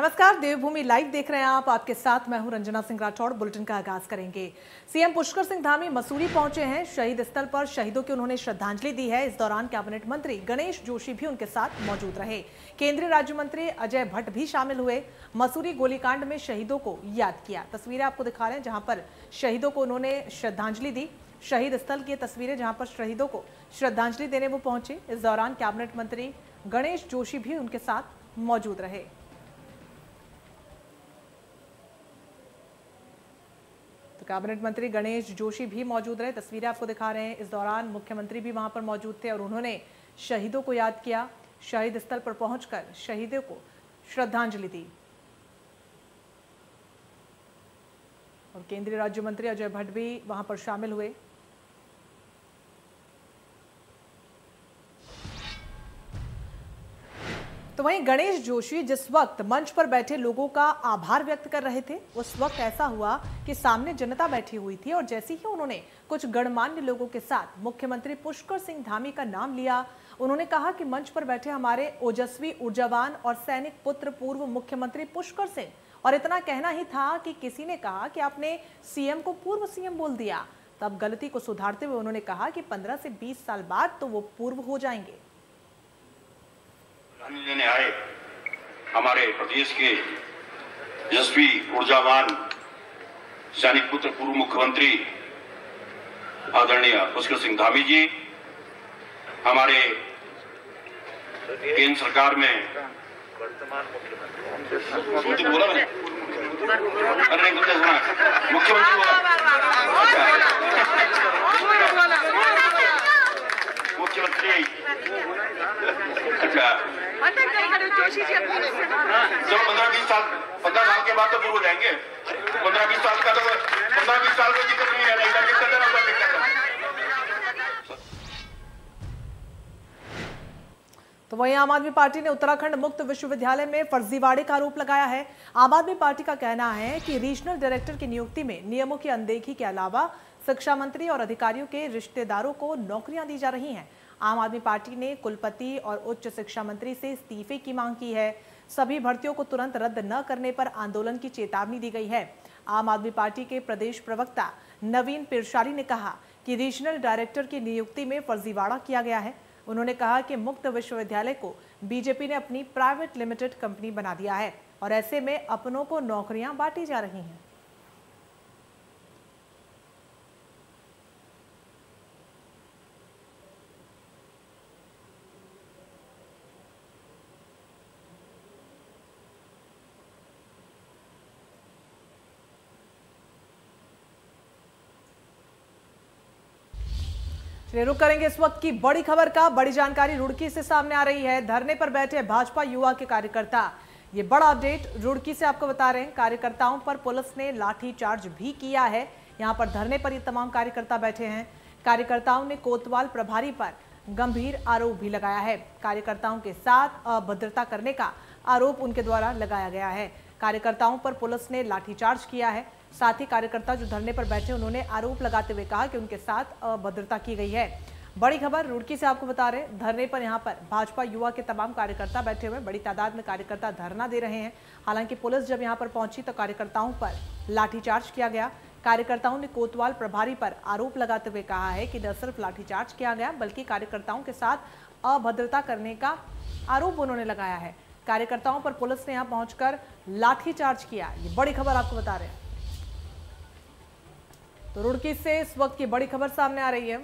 नमस्कार, देवभूमि लाइव देख रहे हैं आप। आपके साथ मैं हूं रंजना सिंह राठौड़। बुलेटिन का आगाज करेंगे। सीएम पुष्कर सिंह धामी मसूरी पहुंचे हैं। शहीद स्थल पर शहीदों की उन्होंने श्रद्धांजलि दी है। इस दौरान कैबिनेट मंत्री गणेश जोशी भी उनके साथ मौजूद रहे। केंद्रीय राज्य मंत्री अजय भट्ट भी शामिल हुए। मसूरी गोलीकांड में शहीदों को याद किया। तस्वीरें आपको दिखा रहे हैं जहां पर शहीदों को उन्होंने श्रद्धांजलि दी। शहीद स्थल की तस्वीरें जहां पर शहीदों को श्रद्धांजलि देने वो पहुंचे। इस दौरान कैबिनेट मंत्री गणेश जोशी भी उनके साथ मौजूद रहे। तो कैबिनेट मंत्री गणेश जोशी भी मौजूद रहे। तस्वीरें आपको दिखा रहे हैं। इस दौरान मुख्यमंत्री भी वहां पर मौजूद थे और उन्होंने शहीदों को याद किया। शहीद स्थल पर पहुंचकर शहीदों को श्रद्धांजलि दी। और केंद्रीय राज्य मंत्री अजय भट्ट भी वहां पर शामिल हुए। तो वहीं गणेश जोशी जिस वक्त मंच पर बैठे लोगों का आभार व्यक्त कर रहे थे, उस वक्त ऐसा हुआ कि सामने जनता बैठी हुई थी और जैसे ही उन्होंने कुछ गणमान्य लोगों के साथ मुख्यमंत्री पुष्कर सिंह धामी का नाम लिया, उन्होंने कहा कि मंच पर बैठे हमारे ओजस्वी, ऊर्जावान और सैनिक पुत्र पूर्व मुख्यमंत्री पुष्कर सिंह। और इतना कहना ही था कि किसी ने कहा कि आपने सीएम को पूर्व सीएम बोल दिया। तब गलती को सुधारते हुए उन्होंने कहा कि 15 से 20 साल बाद तो वो पूर्व हो जाएंगे। लेने आए हमारे प्रदेश के यशस्वी, ऊर्जावान, सैनिक पुत्र पूर्व मुख्यमंत्री आदरणीय पुष्कर सिंह धामी जी, हमारे केंद्र सरकार में वर्तमान मुख्यमंत्री बोला मैंने अरे मुख्यमंत्री मुख्यमंत्री अच्छा चलो 15 साल के बाद तो पूर्व हो जाएंगे। 15-20 साल का तो 15-20 साल में दिक्कत नहीं है। तो वहीं आम आदमी पार्टी ने उत्तराखंड मुक्त विश्वविद्यालय में फर्जीवाड़े का आरोप लगाया है। आम आदमी पार्टी का कहना है कि रीजनल डायरेक्टर की नियुक्ति में नियमों की अनदेखी के अलावा शिक्षा मंत्री और अधिकारियों के रिश्तेदारों को नौकरियां दी जा रही हैं। आम आदमी पार्टी ने कुलपति और उच्च शिक्षा मंत्री से इस्तीफे की मांग की है। सभी भर्तियों को तुरंत रद्द न करने पर आंदोलन की चेतावनी दी गई है। आम आदमी पार्टी के प्रदेश प्रवक्ता नवीन पिरशारी ने कहा कि रीजनल डायरेक्टर की नियुक्ति में फर्जीवाड़ा किया गया है। उन्होंने कहा कि मुक्त विश्वविद्यालय को बीजेपी ने अपनी प्राइवेट लिमिटेड कंपनी बना दिया है और ऐसे में अपनों को नौकरियां बांटी जा रही हैं। रुक करेंगे इस वक्त की बड़ी खबर का। बड़ी जानकारी रुड़की से सामने आ रही है। धरने पर बैठे भाजपा युवा के कार्यकर्ता, ये बड़ा अपडेट रुड़की से आपको बता रहे हैं। कार्यकर्ताओं पर पुलिस ने लाठीचार्ज भी किया है। यहां पर धरने पर ये तमाम कार्यकर्ता बैठे हैं। कार्यकर्ताओं ने कोतवाल प्रभारी पर गंभीर आरोप भी लगाया है। कार्यकर्ताओं के साथ अभद्रता करने का आरोप उनके द्वारा लगाया गया है। कार्यकर्ताओं पर पुलिस ने लाठीचार्ज किया है। साथ ही कार्यकर्ता जो धरने पर बैठे उन्होंने आरोप लगाते हुए कहा कि उनके साथ अभद्रता की गई है। बड़ी खबर रुड़की से आपको बता रहे हैं। धरने पर यहां पर भाजपा युवा के तमाम कार्यकर्ता बैठे हुए, बड़ी तादाद में कार्यकर्ता धरना दे रहे हैं। हालांकि पुलिस जब यहां पर पहुंची तो कार्यकर्ताओं पर लाठीचार्ज किया गया। कार्यकर्ताओं ने कोतवाल प्रभारी पर आरोप लगाते हुए कहा है कि न सिर्फ लाठीचार्ज किया गया बल्कि कार्यकर्ताओं के साथ अभद्रता करने का आरोप उन्होंने लगाया है। कार्यकर्ताओं पर पुलिस ने यहां पहुंचकर लाठीचार्ज किया। ये बड़ी खबर आपको बता रहे हैं। तो रुड़की से इस वक्त की बड़ी खबर सामने आ रही है।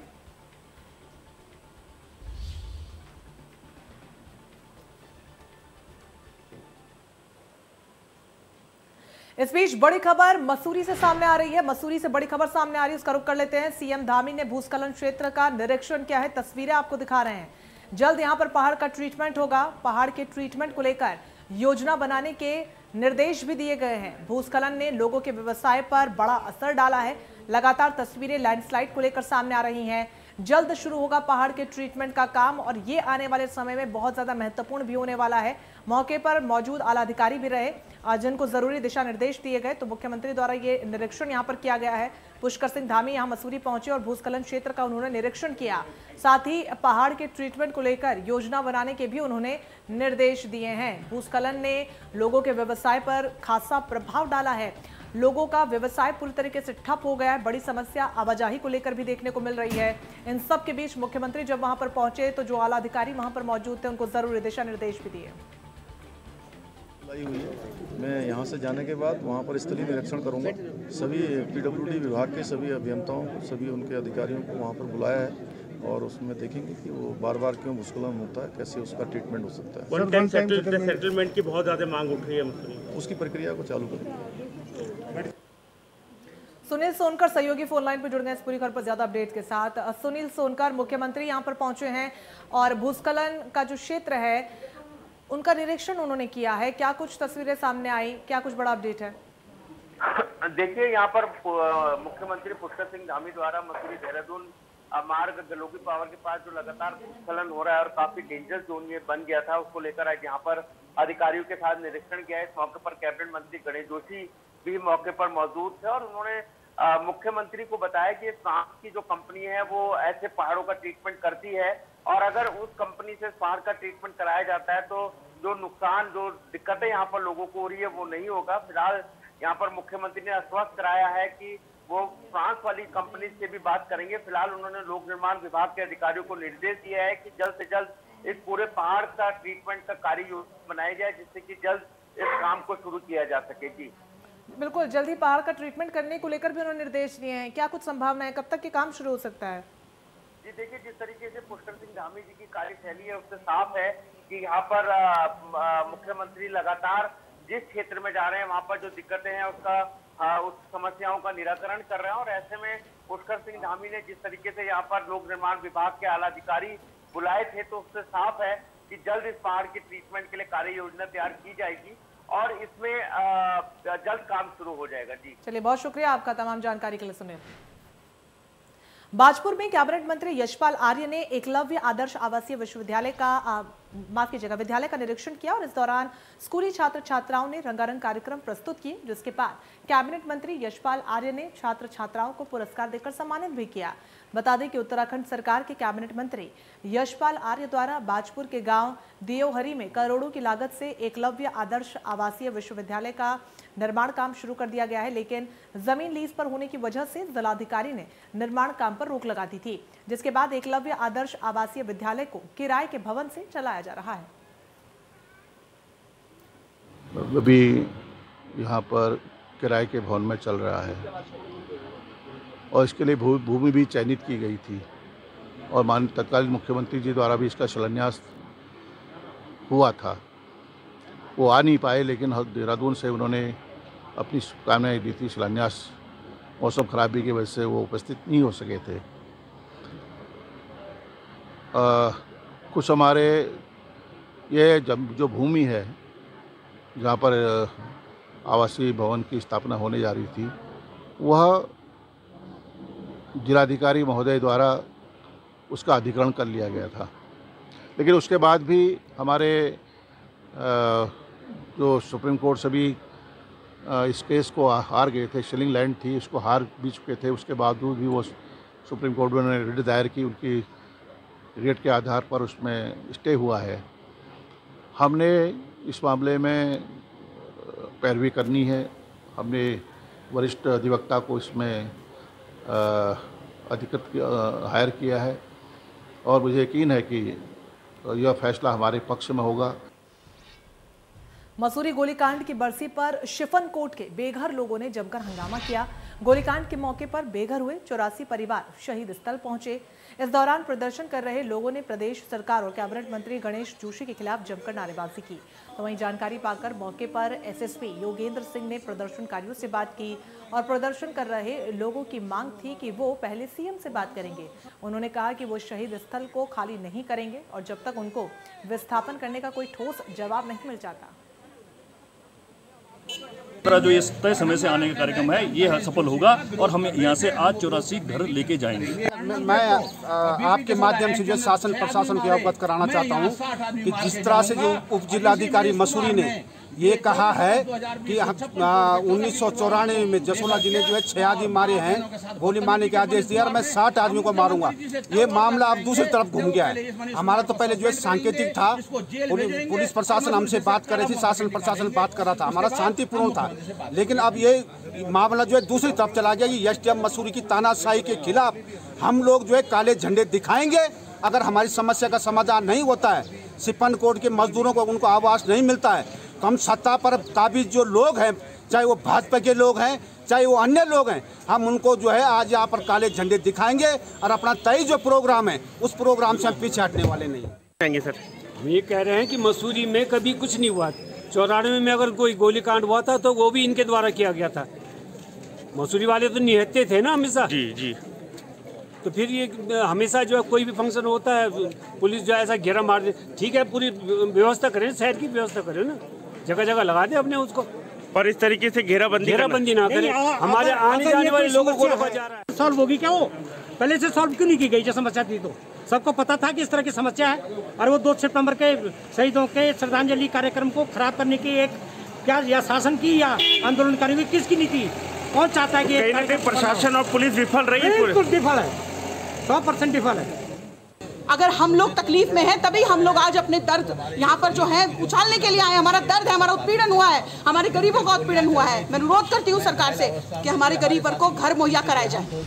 इस बीच बड़ी खबर मसूरी से सामने आ रही है। मसूरी से बड़ी खबर सामने आ रही है, उसका रुख कर लेते हैं। सीएम धामी ने भूस्खलन क्षेत्र का निरीक्षण किया है। तस्वीरें आपको दिखा रहे हैं। जल्द यहां पर पहाड़ का ट्रीटमेंट होगा। पहाड़ के ट्रीटमेंट को लेकर योजना बनाने के निर्देश भी दिए गए हैं। भूस्खलन ने लोगों के व्यवसाय पर बड़ा असर डाला है। लगातार तस्वीरें लैंडस्लाइड को लेकर सामने आ रही हैं। जल्द शुरू होगा पहाड़ के ट्रीटमेंट का काम और ये आने वाले समय में बहुत ज्यादा महत्वपूर्ण भी होने वाला है। मौके पर मौजूद आला अधिकारी भी रहे जिनको जरूरी दिशा निर्देश दिए गए। तो मुख्यमंत्री द्वारा ये निरीक्षण यहाँ पर किया गया है। पुष्कर सिंह धामी यहाँ मसूरी पहुंचे और भूस्खलन क्षेत्र का उन्होंने निरीक्षण किया। साथ ही पहाड़ के ट्रीटमेंट को लेकर योजना बनाने के भी उन्होंने निर्देश दिए हैं। भूस्खलन ने लोगों के व्यवसाय पर खासा प्रभाव डाला है। लोगों का व्यवसाय पूरी तरीके से ठप हो गया है। बड़ी समस्या आवाजाही को लेकर भी देखने को मिल रही है। इन सब के बीच मुख्यमंत्री जब वहां पर पहुंचे तो जो आला अधिकारी वहां पर मौजूद थे उनको जरूरी दिशा निर्देश भी दिए। हुई है। मैं यहाँ से जाने के बाद वहाँ पर स्थलीय निरीक्षण करूँगा। सभी पीडब्ल्यूडी विभाग के सभी अभियंताओं को, सभी उनके अधिकारियों को वहाँ पर बुलाया है और उसमें देखेंगे कि वो बार बार क्यों भूस्खलन होता है, कैसे उसका ट्रीटमेंट हो सकता है। वन टाइम सेटलमेंट की बहुत ज़्यादा मांग उठ रही है, उसकी प्रक्रिया को चालू करेंगे। सुनील सोनकर सहयोगी फोन लाइन पर जुड़ गए इस पूरी खबर पर ज्यादा अपडेट के साथ। सुनील सोनकर, मुख्यमंत्री यहाँ पर पहुंचे हैं और भूस्खलन का जो क्षेत्र है उनका निरीक्षण उन्होंने किया है। क्या कुछ तस्वीरें सामने आई, क्या कुछ बड़ा अपडेट है? देखिए, यहाँ पर मुख्यमंत्री पुष्कर सिंह धामी द्वारा मसूरी देहरादून मार्ग गलोगी पावर के पास जो लगातार भूस्खलन हो रहा है और काफी डेंजर जोन ये बन गया था, उसको लेकर आज यहाँ पर अधिकारियों के साथ निरीक्षण किया है। इस मौके पर कैबिनेट मंत्री गणेश जोशी भी मौके पर मौजूद थे और उन्होंने मुख्यमंत्री को बताया कि फ्रांस की जो कंपनी है वो ऐसे पहाड़ों का ट्रीटमेंट करती है और अगर उस कंपनी से पहाड़ का ट्रीटमेंट कराया जाता है तो जो नुकसान, जो दिक्कतें यहाँ पर लोगों को हो रही है वो नहीं होगा। फिलहाल यहाँ पर मुख्यमंत्री ने आश्वस्त कराया है कि वो फ्रांस वाली कंपनी से भी बात करेंगे। फिलहाल उन्होंने लोक निर्माण विभाग के अधिकारियों को निर्देश दिया है कि जल्द से जल्द इस पूरे पहाड़ का ट्रीटमेंट का कार्य योजना बनाई जाए जिससे कि जल्द इस काम को शुरू किया जा सके। जी बिल्कुल, जल्दी पहाड़ का ट्रीटमेंट करने को लेकर भी उन्होंने निर्देश दिए हैं। क्या कुछ संभावना है, कब तक ये काम शुरू हो सकता है? जी देखिए, जिस तरीके से पुष्कर सिंह धामी जी की कार्यशैली है उससे साफ है कि यहाँ पर मुख्यमंत्री लगातार जिस क्षेत्र में जा रहे हैं वहाँ पर जो दिक्कतें हैं उसका उस समस्याओं का निराकरण कर रहे हैं और ऐसे में पुष्कर सिंह धामी ने जिस तरीके से यहाँ पर लोक निर्माण विभाग के आला अधिकारी बुलाए थे तो उससे साफ है कि जल्द इस पहाड़ की ट्रीटमेंट के लिए कार्य योजना तैयार की जाएगी और इसमें जल्द काम शुरू हो जाएगा। जी चलिए, बहुत शुक्रिया आपका तमाम जानकारी के लिए। सुनिए, बाजपुर में कैबिनेट मंत्री यशपाल आर्य ने एकलव्य आदर्श आवासीय विश्वविद्यालय का विद्यालय का निरीक्षण किया और इस दौरान स्कूली छात्र छात्राओं ने रंगारंग कार्यक्रम प्रस्तुत किए, जिसके बाद कैबिनेट मंत्री यशपाल आर्य ने छात्र छात्राओं को पुरस्कार देकर सम्मानित भी किया। बता दें कि उत्तराखंड सरकार के कैबिनेट मंत्री यशपाल आर्य द्वारा बाजपुर के गांव दियोहरी में करोड़ों की लागत से एकलव्य आदर्श आवासीय विश्वविद्यालय का निर्माण काम शुरू कर दिया गया है, लेकिन जमीन लीज पर होने की वजह से जिलाधिकारी ने निर्माण काम पर रोक लगा दी थी, जिसके बाद एकलव्य आदर्श आवासीय विद्यालय को किराए के भवन से चलाया जा रहा है। अभी यहाँ पर किराए के भवन में चल रहा है और इसके लिए भूमि भी चयनित की गई थी और माननीय तत्कालीन मुख्यमंत्री जी द्वारा भी इसका शिलान्यास हुआ था। वो आ नहीं पाए, लेकिन देहरादून से उन्होंने अपनी शुभकामनाएं दी थी। शिलान्यास मौसम खराबी की वजह से वो उपस्थित नहीं हो सके थे। कुछ हमारे ये जो भूमि है जहाँ पर आवासीय भवन की स्थापना होने जा रही थी, वह जिलाधिकारी महोदय द्वारा उसका अधिग्रहण कर लिया गया था, लेकिन उसके बाद भी हमारे जो सुप्रीम कोर्ट से भी इस केस को हार गए थे। शिलिंग लैंड थी, उसको हार भी चुके थे, उसके बावजूद भी वो सुप्रीम कोर्ट में उन्होंने रिट दायर की, उनकी रेट के आधार पर उसमें स्टे हुआ है। हमने इस मामले में पैरवी करनी है। हमने वरिष्ठ अधिवक्ता को इसमें अधिकृत हायर किया है और मुझे यकीन है कि यह फैसला हमारे पक्ष में होगा। मसूरी गोलीकांड की बरसी पर शिफनकोट के बेघर लोगों ने जमकर हंगामा किया। गोलीकांड के मौके पर बेघर हुए 84 परिवार शहीद स्थल पहुंचे। इस दौरान प्रदर्शन कर रहे लोगों ने प्रदेश सरकार और कैबिनेट मंत्री गणेश जोशी के खिलाफ जमकर नारेबाजी की। तो वहीं जानकारी पाकर मौके पर एसएसपी योगेंद्र सिंह ने प्रदर्शनकारियों से बात की और प्रदर्शन कर रहे लोगों की मांग थी कि वो पहले सीएम से बात करेंगे। उन्होंने कहा कि वो शहीद स्थल को खाली नहीं करेंगे और जब तक उनको विस्थापन करने का कोई ठोस जवाब नहीं मिल जाता। जो ये तय समय से आने का कार्यक्रम है ये सफल होगा और हम यहाँ से आज 84 घर लेके जाएंगे। मैं आपके माध्यम से जो शासन प्रशासन को अवगत कराना चाहता हूँ कि जिस तरह से जो उप जिलाधिकारी मसूरी ने ये कहा है कि 1994 में जसोला जी ने जो है 6 आदमी मारे हैं, गोली मारने के आदेश दिया और मैं 60 आदमियों को मारूंगा। ये मामला अब दूसरी तरफ घूम गया है। हमारा तो पहले जो है सांकेतिक था, पुलिस प्रशासन हमसे बात कर रही थी, शासन प्रशासन बात कर रहा था, हमारा शांतिपूर्ण था। लेकिन अब ये मामला जो है दूसरी तरफ चला गया कि एसडीएम मसूरी की तानाशाही के खिलाफ हम लोग जो है काले झंडे दिखाएंगे। अगर हमारी समस्या का समाधान नहीं होता है, सिपन कोट के मजदूरों को उनको आवास नहीं मिलता है, तो हम सत्ता पर काबिज जो लोग हैं, चाहे वो भाजपा के लोग हैं चाहे वो अन्य लोग हैं, हम उनको जो है आज यहाँ पर काले झंडे दिखाएंगे और अपना तय जो प्रोग्राम है उस प्रोग्राम से हम पीछे हटने वाले नहीं हैं। सर हम ये कह रहे हैं कि मसूरी में कभी कुछ नहीं हुआ। 94 में अगर कोई गोलीकांड हुआ था तो वो भी इनके द्वारा किया गया था। मसूरी वाले तो निहत्ते थे ना हमेशा। जी। तो फिर ये हमेशा जो है कोई भी फंक्शन होता है पुलिस जो है ऐसा घेरा मार दे। ठीक है, पूरी व्यवस्था करें, शहर की व्यवस्था करें ना, जगह जगह लगा दे अपने उसको, पर इस तरीके से घेराबंदी ना करें। हमारे आने जाने वाले लोगों को रोका जा रहा है। सॉल्व होगी क्या? वो पहले से सॉल्व क्यों नहीं की गई? जो समस्या थी तो सबको पता था कि इस तरह की समस्या है, और वो 2 सितंबर के शहीदों के श्रद्धांजलि कार्यक्रम को खराब करने की एक क्या या शासन की या आंदोलनकारियों की किसकी नीति? कौन चाहता है कि प्रशासन और पुलिस विफल रही है? बिल्कुल विफल है, 100% विफल है। अगर हम लोग तकलीफ में हैं तभी हम लोग आज अपने दर्द यहाँ पर जो है उछालने के लिए आए। हमारा दर्द है, हमारा उत्पीड़न हुआ है, हमारे गरीबों का उत्पीड़न हुआ है। मैं अनुरोध करती हूँ सरकार से कि हमारे गरीब वर्ग को घर मुहैया कराया जाए।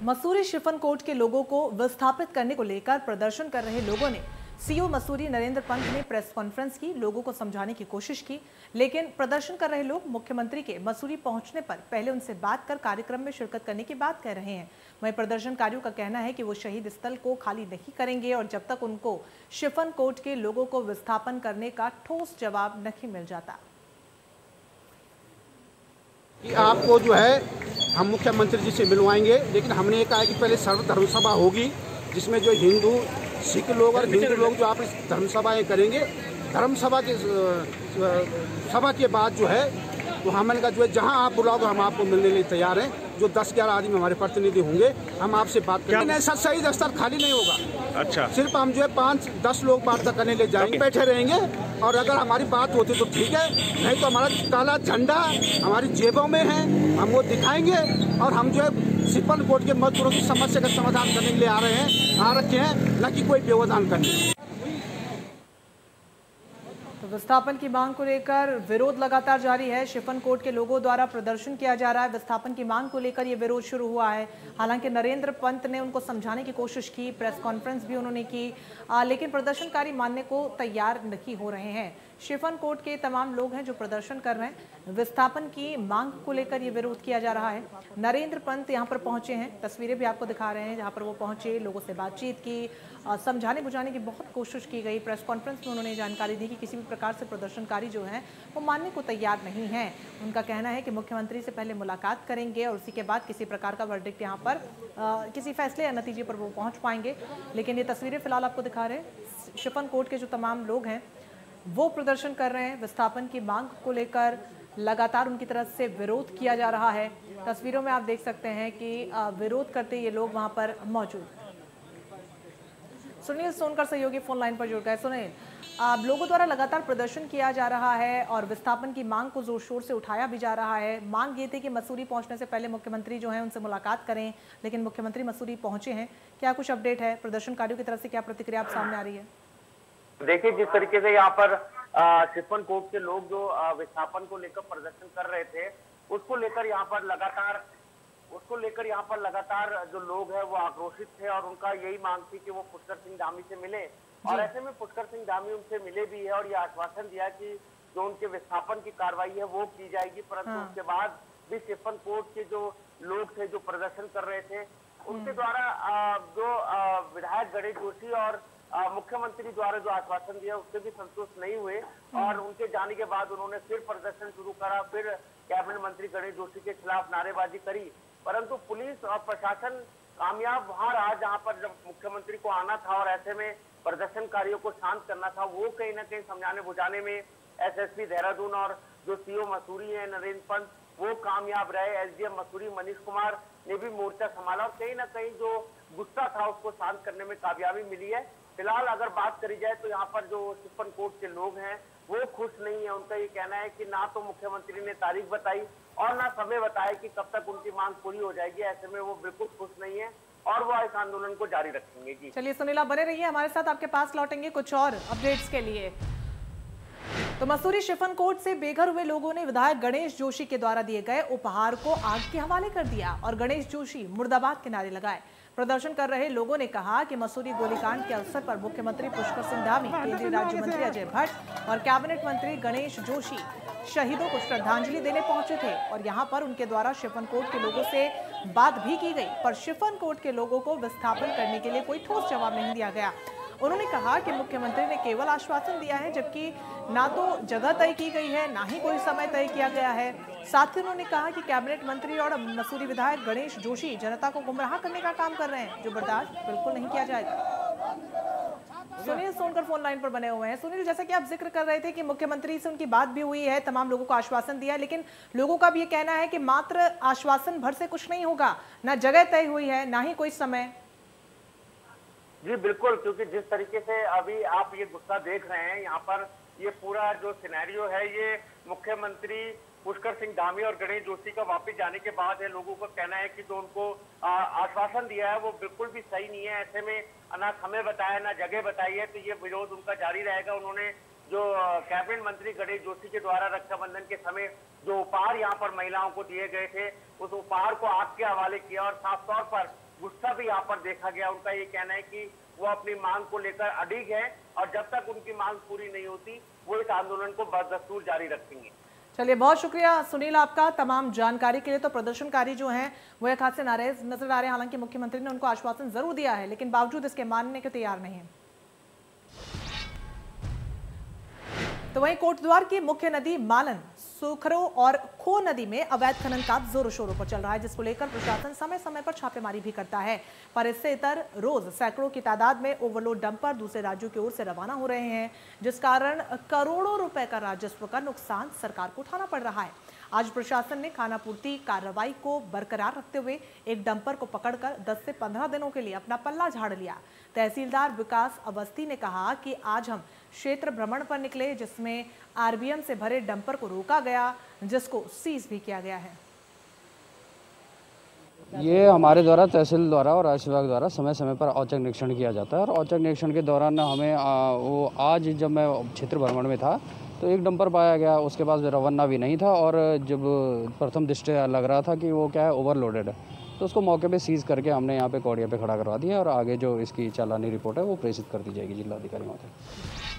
मसूरी शिफन कोर्ट के लोगों को विस्थापित करने को लेकर प्रदर्शन कर रहे लोगों ने सीओ मसूरी नरेंद्र पंत ने प्रेस कॉन्फ्रेंस की, लोगों को समझाने की कोशिश की, लेकिन प्रदर्शन कर रहे लोग मुख्यमंत्री के मसूरी पहुंचने पर पहले उनसे बात कर कार्यक्रम में शिरकत करने की बात कह रहे हैं। वहीं प्रदर्शनकारियों का कहना है कि वो शहीद स्थल को खाली नहीं करेंगे और जब तक उनको शिफन कोर्ट के लोगों को विस्थापन करने का ठोस जवाब नहीं मिल जाता। आपको जो है हम मुख्यमंत्री जी से मिलवाएंगे, लेकिन हमने ये कहा है कि पहले सर्वधर्म सभा होगी जिसमें जो हिंदू सिख लोग और हिंदू लोग जो आप धर्म सभाएँ करेंगे। धर्म सभा के बाद जो है तो हमने का जो है जहां आप बुलाओगे हम आपको मिलने के लिए तैयार हैं। जो 10-11 आदमी हमारे प्रतिनिधि होंगे हम आपसे बात करेंगे। ऐसा शहीद स्थल खाली नहीं होगा। अच्छा, सिर्फ हम जो है 5-10 लोग वार्ता करने ले जाएंगे, बैठे रहेंगे और अगर हमारी बात होती तो ठीक है, नहीं तो हमारा काला झंडा हमारी जेबों में है, हम वो दिखाएंगे और हम जो है सिपन कोर्ट के मजदूरों की समस्या का समाधान करने के लिए आ रखे हैं, न कि कोई व्यवधान करने। तो विस्थापन की मांग को लेकर विरोध लगातार जारी है। शिफन कोर्ट के लोगों द्वारा प्रदर्शन किया जा रहा है। विस्थापन की मांग को लेकर ये विरोध शुरू हुआ है। हालांकि नरेंद्र पंत ने उनको समझाने की कोशिश की, प्रेस कॉन्फ्रेंस भी उन्होंने की, लेकिन प्रदर्शनकारी मानने को तैयार नहीं हो रहे हैं। शिफन कोर्ट के तमाम लोग हैं जो प्रदर्शन कर रहे हैं। विस्थापन की मांग को लेकर ये विरोध किया जा रहा है। नरेंद्र पंत यहाँ पर पहुंचे हैं, तस्वीरें भी आपको दिखा रहे हैं जहाँ पर वो पहुंचे, लोगों से बातचीत की, समझाने बुझाने की बहुत कोशिश की गई। प्रेस कॉन्फ्रेंस में उन्होंने जानकारी दी कि किसी भी प्रकार से प्रदर्शनकारी जो हैं वो मानने को तैयार नहीं हैं। उनका कहना है कि मुख्यमंत्री से पहले मुलाकात करेंगे और उसी के बाद किसी प्रकार का वर्डिक्ट यहाँ पर किसी फैसले या नतीजे पर वो पहुँच पाएंगे। लेकिन ये तस्वीरें फिलहाल आपको दिखा रहे हैं। शिफन कोर्ट के जो तमाम लोग हैं वो प्रदर्शन कर रहे हैं। विस्थापन की मांग को लेकर लगातार उनकी तरफ से विरोध किया जा रहा है। तस्वीरों में आप देख सकते हैं कि विरोध करते ये लोग वहां पर मौजूद। सुनील सोनकर सहयोगी फोन लाइन पर जुड़ गए। सुनील, लोगों द्वारा लगातार प्रदर्शन किया जा रहा है और विस्थापन की मांग को जोर शोर से उठाया भी जा रहा है। मांग ये थी कि मसूरी पहुंचने से पहले मुख्यमंत्री जो हैं उनसे मुलाकात करें, लेकिन मुख्यमंत्री मसूरी पहुंचे हैं। क्या कुछ अपडेट है? प्रदर्शनकारियों की तरफ से क्या प्रतिक्रिया आप सामने आ रही है? देखिए, जिस तरीके से यहाँ पर शिफन कोर्ट के लोग जो विस्थापन को लेकर प्रदर्शन कर रहे थे, उसको लेकर यहाँ पर लगातार जो लोग हैं वो आक्रोशित थे और उनका यही मांग थी कि वो पुष्कर सिंह धामी से मिले। और ऐसे में पुष्कर सिंह धामी उनसे मिले भी है और ये आश्वासन दिया कि जो उनके विस्थापन की कार्रवाई है वो की जाएगी। परंतु उसके बाद भी शिफन कोर्ट के जो लोग थे जो प्रदर्शन कर रहे थे, उनके द्वारा जो विधायक गणेश जोशी और मुख्यमंत्री द्वारा जो आश्वासन दिया उससे भी संतुष्ट नहीं हुए और उनके जाने के बाद उन्होंने फिर प्रदर्शन शुरू करा। फिर कैबिनेट मंत्री गणेश जोशी के खिलाफ नारेबाजी करी, परंतु पुलिस और प्रशासन कामयाब वहां रहा जहां पर जब मुख्यमंत्री को आना था और ऐसे में प्रदर्शनकारियों को शांत करना था। वो कहीं ना कहीं समझाने बुझाने में एसएसपी देहरादून और जो सीओ मसूरी है नरेंद्र पंत, वो कामयाब रहे। एसडीएम मसूरी मनीष कुमार ने भी मोर्चा संभाला और कहीं ना कहीं जो गुस्सा था उसको शांत करने में कामयाबी मिली है। फिलहाल अगर बात करी जाए तो यहाँ पर जो शिफन कोर्ट के लोग हैं वो खुश नहीं है। उनका ये कहना है कि ना तो मुख्यमंत्री ने तारीख बताई और ना समय बताया कि कब तक उनकी मांग पूरी हो जाएगी। ऐसे में वो बिल्कुल खुश नहीं है और वो इस आंदोलन को जारी रखेंगे। जी चलिए सुनीला, बने रहिए हमारे साथ, आपके पास लौटेंगे कुछ और अपडेट्स के लिए। तो मसूरी शिफन कोर्ट से बेघर हुए लोगों ने विधायक गणेश जोशी के द्वारा दिए गए उपहार को आग के हवाले कर दिया और गणेश जोशी मुर्दाबाद के नारे लगाए। प्रदर्शन कर रहे लोगों ने कहा कि मसूरी गोलीकांड के अवसर पर मुख्यमंत्री पुष्कर सिंह धामी, केंद्रीय राज्य मंत्री अजय भट्ट और कैबिनेट मंत्री गणेश जोशी शहीदों को श्रद्धांजलि देने पहुंचे थे और यहां पर उनके द्वारा शिफन कोर्ट के लोगों से बात भी की गई, पर शिफन कोर्ट के लोगों को विस्थापन करने के लिए कोई ठोस जवाब नहीं दिया गया। उन्होंने कहा कि मुख्यमंत्री ने केवल आश्वासन दिया है, जबकि ना तो जगह तय की गई है, ना ही कोई समय तय किया गया है। साथ ही उन्होंने कहा कि कैबिनेट मंत्री और मसूरी विधायक गणेश जोशी जनता को गुमराह करने का काम कर रहे हैं, जो बर्दाश्त बिल्कुल नहीं किया जाएगा। सुनील सोनकर फोन लाइन पर बने हुए हैं। सुनील, जैसा कि आप जिक्र कर रहे थे कि मुख्यमंत्री से उनकी बात भी हुई है, तमाम लोगों को आश्वासन दिया, लेकिन लोगों का भी ये कहना है कि मात्र आश्वासन भर से कुछ नहीं होगा, ना जगह तय हुई है, ना ही कोई समय। जी बिल्कुल, क्योंकि जिस तरीके से अभी आप ये गुस्सा देख रहे हैं, यहाँ पर ये पूरा जो सिनेरियो है ये मुख्यमंत्री पुष्कर सिंह धामी और गणेश जोशी का वापस जाने के बाद है। लोगों का कहना है कि जो उनको आश्वासन दिया है वो बिल्कुल भी सही नहीं है। ऐसे में ना समय बताया ना जगह बताई है, तो ये विरोध उनका जारी रहेगा। उन्होंने जो कैबिनेट मंत्री गणेश जोशी के द्वारा रक्षाबंधन के समय जो उपहार यहाँ पर महिलाओं को दिए गए थे, उस उपहार को आग के हवाले किया और साफ तौर पर गुस्सा भी यहाँ पर देखा गया। उनका ये कहना है कि वो अपनी मांग को लेकर अडिग है और जब तक उनकी मांग पूरी नहीं होती वो इस आंदोलन को बदस्तूर जारी रखेंगे। चलिए, बहुत शुक्रिया सुनील आपका तमाम जानकारी के लिए। तो प्रदर्शनकारी जो हैं वो एक हाथ से नाराज नजर आ रहे हैं। हालांकि मुख्यमंत्री ने उनको आश्वासन जरूर दिया है, लेकिन बावजूद इसके मानने के तैयार नहीं है। तो वहीं कोटद्वार की मुख्य नदी मालन, सुखरो और खो नदी में अवैध खनन का जोरों शोरों पर चल रहा है, जिसको लेकर प्रशासन समय समय पर छापेमारी भी करता है। पर इससे इतर रोज सैकड़ों की तादाद में ओवरलोड डंपर दूसरे राज्यों की ओर से रवाना हो रहे हैं, जिस कारण करोड़ों रुपए का राजस्व का नुकसान सरकार को उठाना पड़ रहा है। आज प्रशासन ने खानापूर्ति कार्रवाई को बरकरार रखते हुए एक डंपर को पकड़कर 10 से 15 दिनों के लिए अपना पल्ला झाड़ लिया। तहसीलदार विकास अवस्थी ने कहा कि आज हम क्षेत्र भ्रमण पर निकले, जिसमें आरबीएम से भरे डंपर को रोका गया, जिसको सीज भी किया गया है। ये हमारे द्वारा तहसील द्वारा और राजस्व विभाग द्वारा समय समय पर औचक निरीक्षण किया जाता है और औचक निरीक्षण के दौरान हमें वो आज जब मैं क्षेत्र भ्रमण में था तो एक डंपर पाया गया, उसके पास रवाना भी नहीं था और जब प्रथम दृष्टि लग रहा था कि वो क्या है ओवरलोडेड है, तो उसको मौके पे सीज करके हमने यहाँ पे कौड़िया पे खड़ा करवा दिया और आगे जो इसकी चालानी रिपोर्ट है वो प्रेषित कर दी जाएगी जिलाधिकारी महोदय।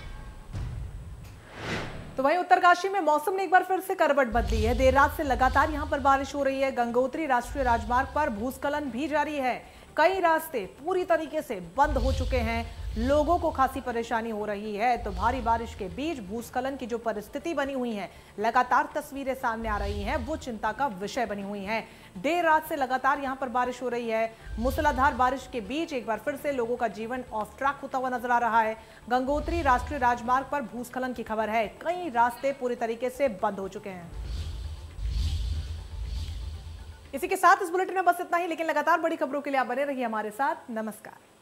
तो वहीं उत्तरकाशी में मौसम ने एक बार फिर से करवट बदली है। देर रात से लगातार यहां पर बारिश हो रही है। गंगोत्री राष्ट्रीय राजमार्ग पर भूस्खलन भी जारी है। कई रास्ते पूरी तरीके से बंद हो चुके हैं। लोगों को खासी परेशानी हो रही है। तो भारी बारिश के बीच भूस्खलन की जो परिस्थिति बनी हुई है, लगातार तस्वीरें सामने आ रही हैं, वो चिंता का विषय बनी हुई है। देर रात से लगातार यहां पर बारिश हो रही है। मूसलाधार बारिश के बीच एक बार फिर से लोगों का जीवन ऑफ ट्रैक होता हुआ नजर आ रहा है। गंगोत्री राष्ट्रीय राजमार्ग पर भूस्खलन की खबर है। कई रास्ते पूरी तरीके से बंद हो चुके हैं। इसी के साथ इस बुलेटिन में बस इतना ही, लेकिन लगातार बड़ी खबरों के लिए आप बने रहिए हमारे साथ। नमस्कार।